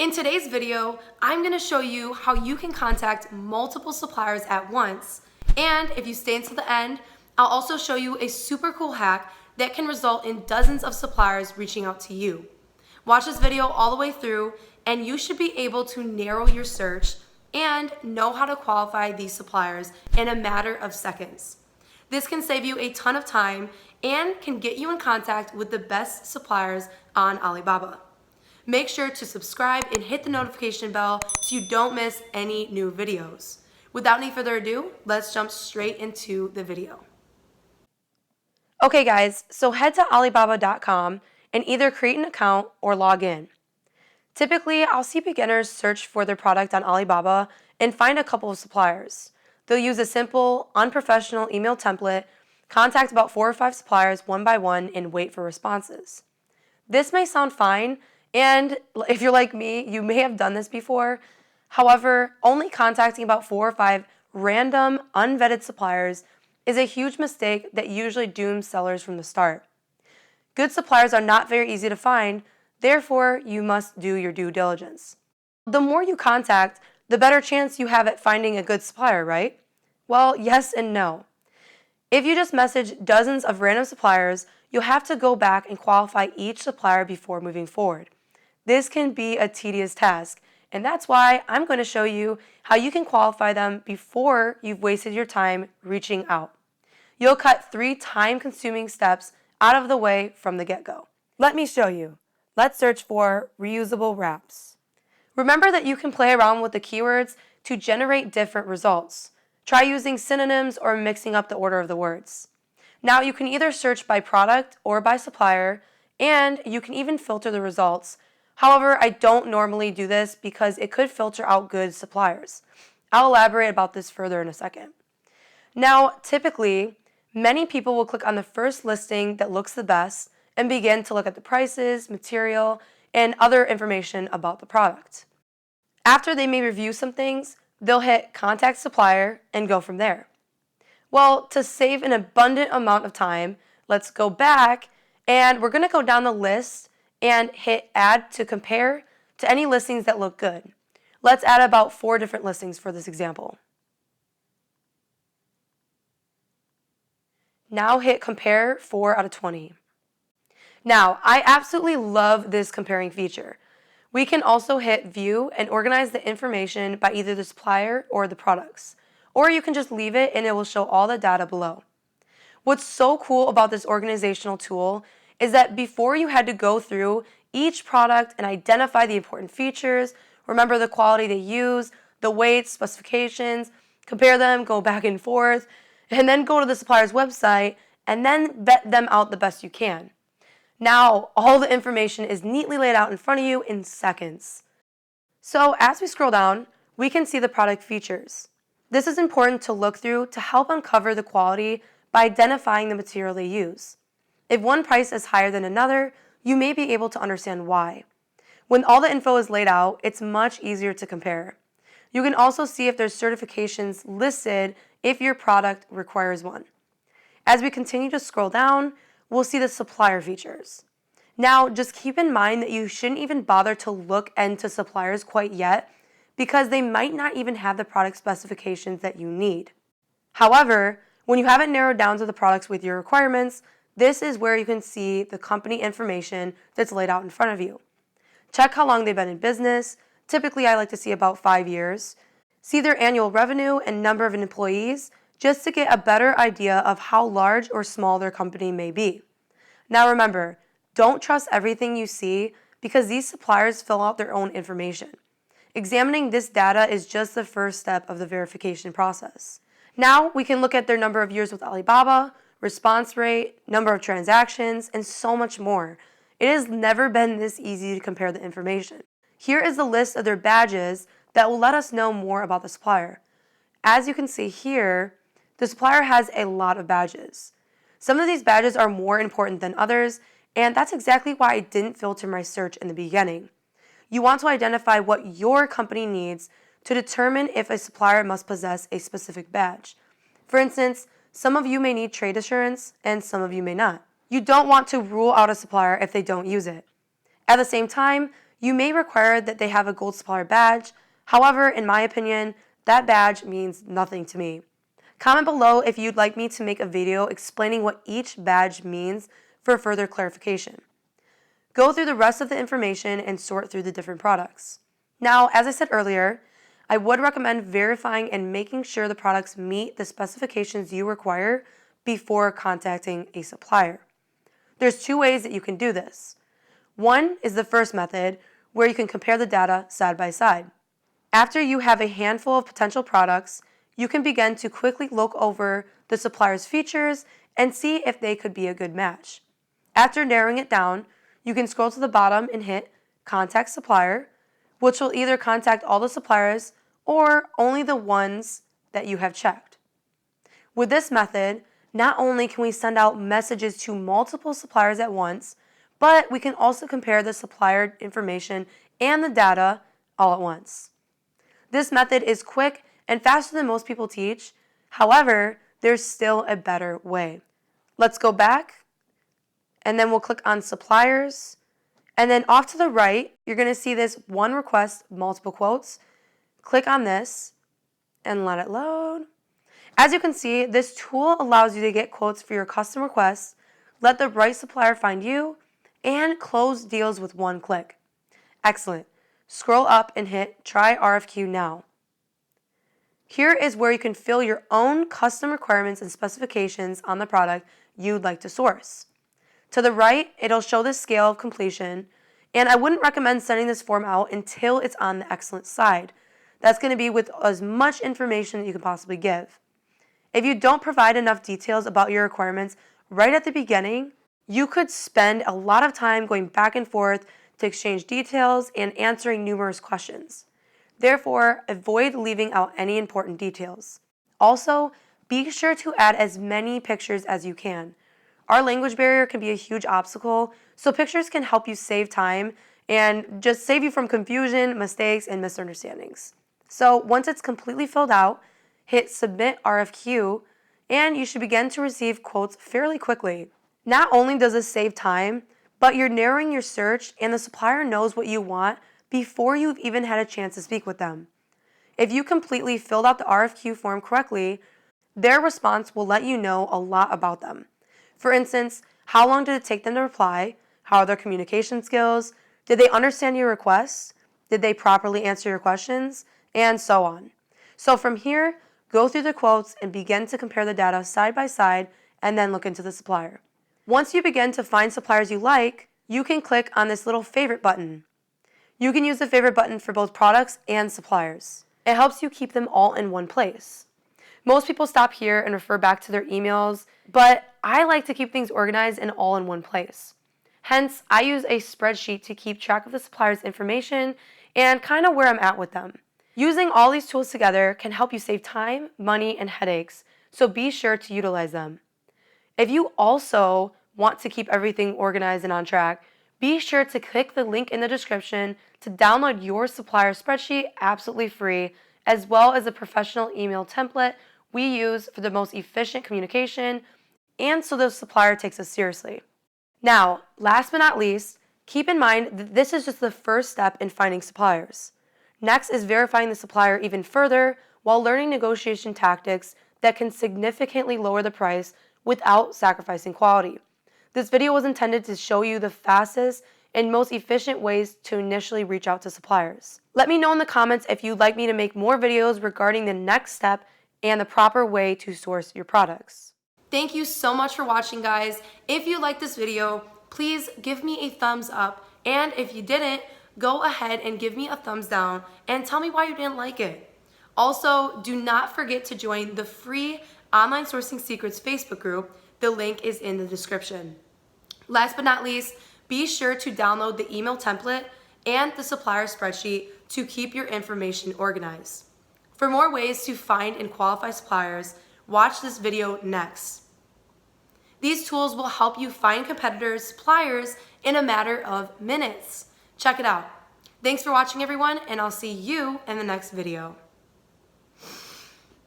In today's video, I'm going to show you how you can contact multiple suppliers at once, and if you stay until the end, I'll also show you a super cool hack that can result in dozens of suppliers reaching out to you. Watch this video all the way through, and you should be able to narrow your search and know how to qualify these suppliers in a matter of seconds. This can save you a ton of time and can get you in contact with the best suppliers on Alibaba. Make sure to subscribe and hit the notification bell so you don't miss any new videos. Without any further ado, let's jump straight into the video. Okay guys, so head to Alibaba.com and either create an account or log in. Typically, I'll see beginners search for their product on Alibaba and find a couple of suppliers. They'll use a simple, unprofessional email template, contact about 4 or 5 suppliers one by one, and wait for responses. This may sound fine, and if you're like me, you may have done this before. However, only contacting about 4 or 5 random, unvetted suppliers is a huge mistake that usually dooms sellers from the start. Good suppliers are not very easy to find, therefore you must do your due diligence. The more you contact, the better chance you have at finding a good supplier, right? Well, yes and no. If you just message dozens of random suppliers, you'll have to go back and qualify each supplier before moving forward. This can be a tedious task, and that's why I'm going to show you how you can qualify them before you've wasted your time reaching out. You'll cut 3 time-consuming steps out of the way from the get-go. Let me show you. Let's search for reusable wraps. Remember that you can play around with the keywords to generate different results. Try using synonyms or mixing up the order of the words. Now you can either search by product or by supplier, and you can even filter the results. However, I don't normally do this because it could filter out good suppliers. I'll elaborate about this further in a second. Now, typically, many people will click on the first listing that looks the best and begin to look at the prices, material, and other information about the product. After they may review some things, they'll hit Contact Supplier and go from there. Well, to save an abundant amount of time, let's go back and we're going to go down the list and hit Add to compare to any listings that look good. Let's add about 4 different listings for this example. Now hit Compare 4 out of 20. Now, I absolutely love this comparing feature. We can also hit View and organize the information by either the supplier or the products. Or you can just leave it and it will show all the data below. What's so cool about this organizational tool is that before you had to go through each product and identify the important features, remember the quality they use, the weights, specifications, compare them, go back and forth, and then go to the supplier's website and then vet them out the best you can. Now, all the information is neatly laid out in front of you in seconds. So as we scroll down, we can see the product features. This is important to look through to help uncover the quality by identifying the material they use. If one price is higher than another, you may be able to understand why. When all the info is laid out, it's much easier to compare. You can also see if there's certifications listed if your product requires one. As we continue to scroll down, we'll see the supplier features. Now, just keep in mind that you shouldn't even bother to look into suppliers quite yet because they might not even have the product specifications that you need. However, when you have it narrowed down to the products with your requirements, this is where you can see the company information that's laid out in front of you. Check how long they've been in business. Typically, I like to see about 5 years. See their annual revenue and number of employees just to get a better idea of how large or small their company may be. Now remember, don't trust everything you see because these suppliers fill out their own information. Examining this data is just the first step of the verification process. Now we can look at their number of years with Alibaba, response rate, number of transactions, and so much more. It has never been this easy to compare the information. Here is the list of their badges that will let us know more about the supplier. As you can see here, the supplier has a lot of badges. Some of these badges are more important than others, and that's exactly why I didn't filter my search in the beginning. You want to identify what your company needs to determine if a supplier must possess a specific badge. For instance, some of you may need trade assurance and some of you may not. You don't want to rule out a supplier if they don't use it. At the same time, You may require that they have a gold supplier badge. However, in my opinion, that badge means nothing to me. Comment below if you'd like me to make a video explaining what each badge means for further clarification. Go through the rest of the information and sort through the different products. Now, as I said earlier, I would recommend verifying and making sure the products meet the specifications you require before contacting a supplier. There's two ways that you can do this. One is the first method, where you can compare the data side by side. After you have a handful of potential products, you can begin to quickly look over the supplier's features and see if they could be a good match. After narrowing it down, you can scroll to the bottom and hit Contact Supplier, which will either contact all the suppliers or only the ones that you have checked. With this method, not only can we send out messages to multiple suppliers at once, but we can also compare the supplier information and the data all at once. This method is quick and faster than most people teach. However, there's still a better way. Let's go back, and then we'll click on Suppliers. And then off to the right, you're going to see this one request, multiple quotes. Click on this and let it load. As you can see, this tool allows you to get quotes for your custom requests, let the right supplier find you, and close deals with one click. Excellent. Scroll up and hit Try RFQ Now. Here is where you can fill your own custom requirements and specifications on the product you'd like to source. To the right, it'll show the scale of completion, and I wouldn't recommend sending this form out until it's on the excellent side. That's going to be with as much information that you can possibly give. If you don't provide enough details about your requirements right at the beginning, you could spend a lot of time going back and forth to exchange details and answering numerous questions. Therefore, avoid leaving out any important details. Also, be sure to add as many pictures as you can. Our language barrier can be a huge obstacle, so pictures can help you save time and just save you from confusion, mistakes, and misunderstandings. So once it's completely filled out, hit Submit RFQ, and you should begin to receive quotes fairly quickly. Not only does this save time, but you're narrowing your search and the supplier knows what you want before you've even had a chance to speak with them. If you completely filled out the RFQ form correctly, their response will let you know a lot about them. For instance, how long did it take them to reply? How are their communication skills? Did they understand your requests? Did they properly answer your questions? And so on. So from here, go through the quotes and begin to compare the data side by side and then look into the supplier. Once you begin to find suppliers you like, you can click on this little favorite button. You can use the favorite button for both products and suppliers. It helps you keep them all in one place. Most people stop here and refer back to their emails, but I like to keep things organized and all in one place. Hence, I use a spreadsheet to keep track of the supplier's information and kind of where I'm at with them. Using all these tools together can help you save time, money, and headaches, so be sure to utilize them. If you also want to keep everything organized and on track, be sure to click the link in the description to download your supplier spreadsheet absolutely free, as well as a professional email template we use for the most efficient communication and so the supplier takes us seriously. Now, last but not least, keep in mind that this is just the first step in finding suppliers. Next is verifying the supplier even further while learning negotiation tactics that can significantly lower the price without sacrificing quality. This video was intended to show you the fastest and most efficient ways to initially reach out to suppliers. Let me know in the comments if you'd like me to make more videos regarding the next step and the proper way to source your products. Thank you so much for watching, guys. If you liked this video, please give me a thumbs up. And if you didn't, go ahead and give me a thumbs down and tell me why you didn't like it. Also, do not forget to join the free Online Sourcing Secrets Facebook group. The link is in the description. Last but not least, be sure to download the email template and the supplier spreadsheet to keep your information organized. For more ways to find and qualify suppliers, watch this video next. These tools will help you find competitors' suppliers in a matter of minutes. Check it out. Thanks for watching, everyone, and I'll see you in the next video.